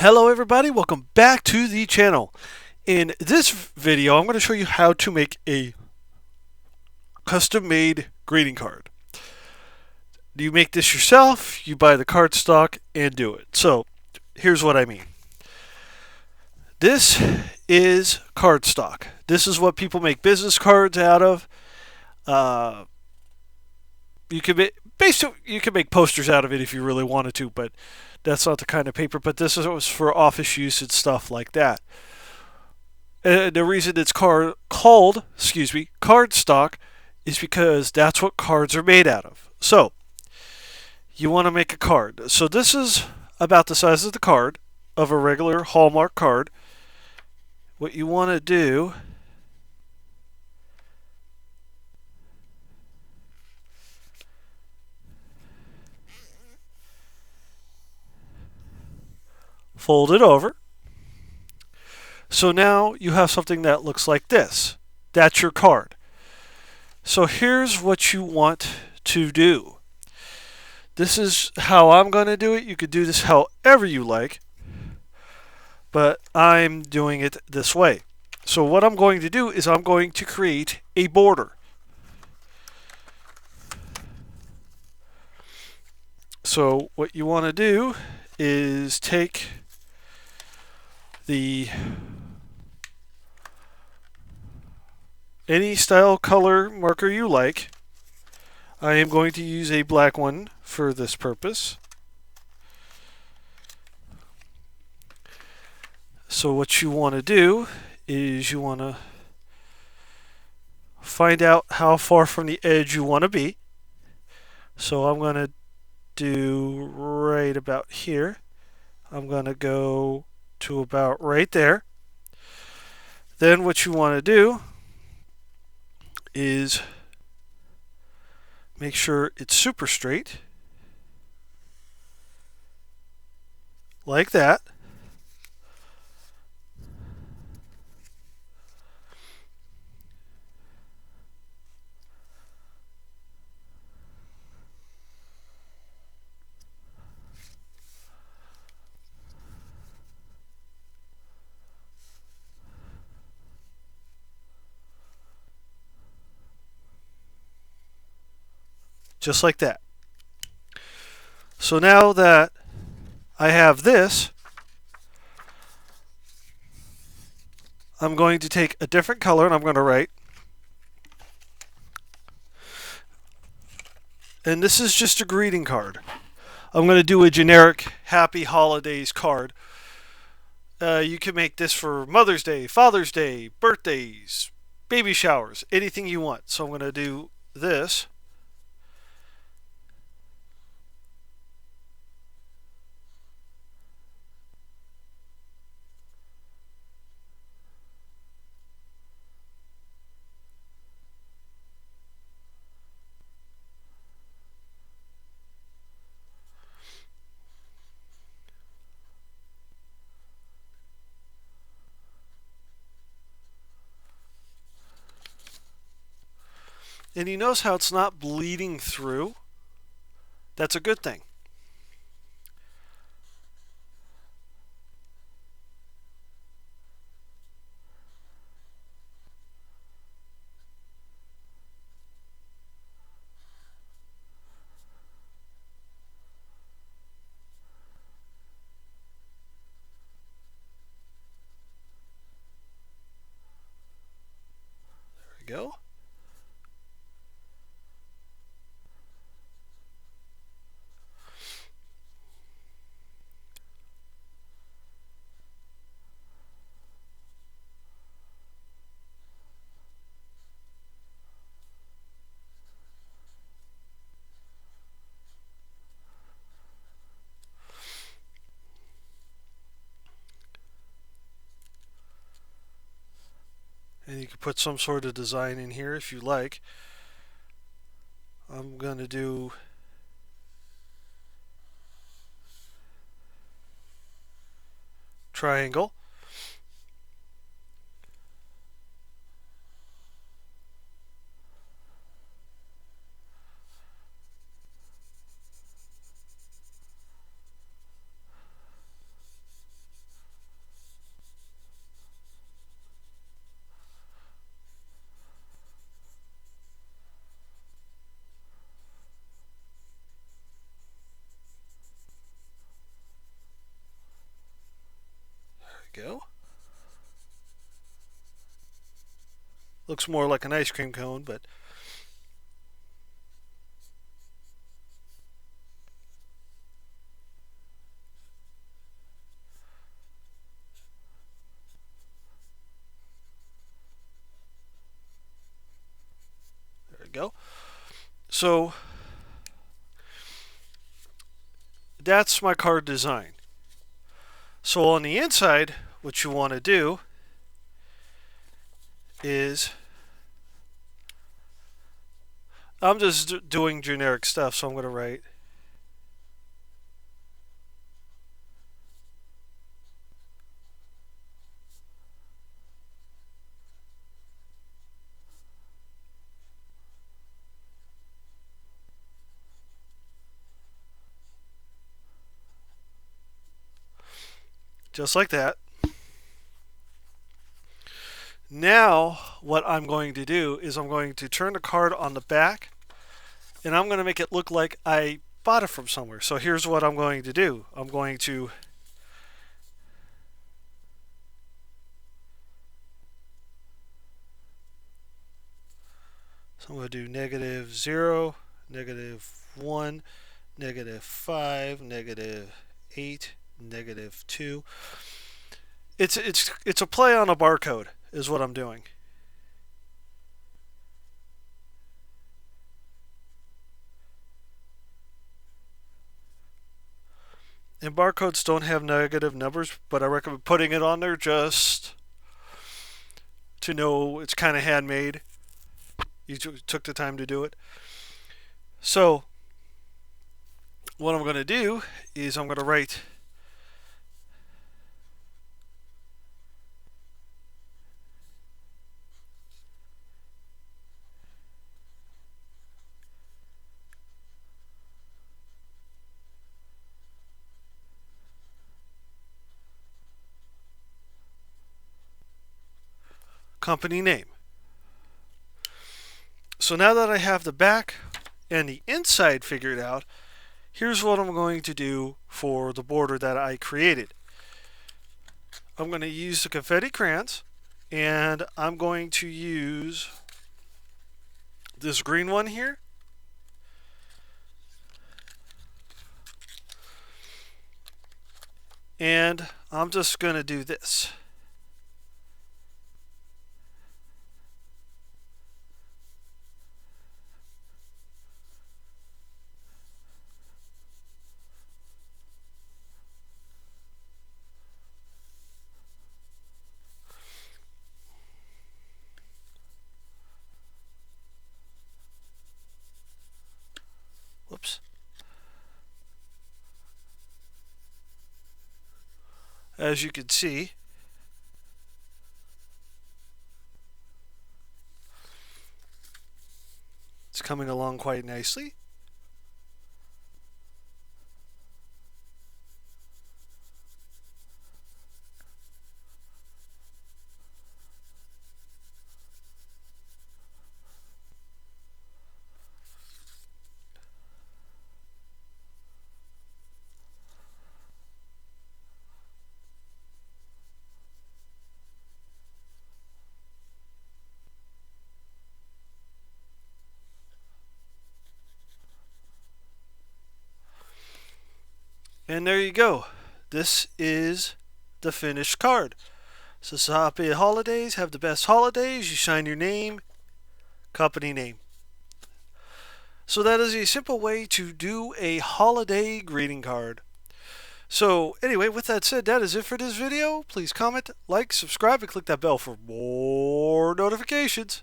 Hello everybody, welcome back to the channel. In this video, I'm going to show you how to make a custom-made greeting card. You make this yourself, you buy the cardstock, and do it. So, here's what I mean. This is cardstock. This is what people make business cards out of. Uh, you can make posters out of it if you really wanted to, but that's not the kind of paper. But this is for office use and stuff like that. The reason it's called cardstock is because that's what cards are made out of. So, you want to make a card. So this is about the size of the card of a regular Hallmark card. What you want to do fold it over. So now you have something that looks like this. That's your card. So here's what you want to do. This is how I'm going to do it. You could do this however you like, but I'm doing it this way. So what I'm going to do is I'm going to create a border. So what you want to do is take any style color marker you like. I am going to use a black one for this purpose. So what you want to do is you want to find out how far from the edge you want to be. So I'm going to do right about here. I'm going to go to about right there. Then what you want to do is make sure it's super straight, like that. Just like that. So now that I have this, I'm going to take a different color and I'm going to write. And this is just a greeting card. I'm going to do a generic Happy Holidays card. You can make this for Mother's Day, Father's Day, birthdays, baby showers, anything you want. So I'm going to do this. And you notice how it's not bleeding through? That's a good thing. There we go. And you can put some sort of design in here if you like. I'm going to do triangle. go. Looks more like an ice cream cone, but there we go. So that's my card design. So on the inside, what you want to do is, I'm just doing generic stuff, so I'm going to write just like that. Now what I'm going to do is I'm going to turn the card on the back, and I'm going to make it look like I bought it from somewhere. So here's what I'm going to do. I'm going to do -0, -1, -5, -8, -2. It's a play on a barcode is what I'm doing. And barcodes don't have negative numbers, but I recommend putting it on there just to know it's kind of handmade. You took the time to do it. So what I'm going to do is I'm going to write company name. So now that I have the back and the inside figured out, here's what I'm going to do for the border that I created. I'm going to use the confetti crayons, and I'm going to use this green one here. And I'm just going to do this. Whoops. As you can see, it's coming along quite nicely. And there you go. This is the finished card. So happy holidays. Have the best holidays. You sign your name, company name. So that is a simple way to do a holiday greeting card. So anyway, with that said, that is it for this video. Please comment, like, subscribe, and click that bell for more notifications.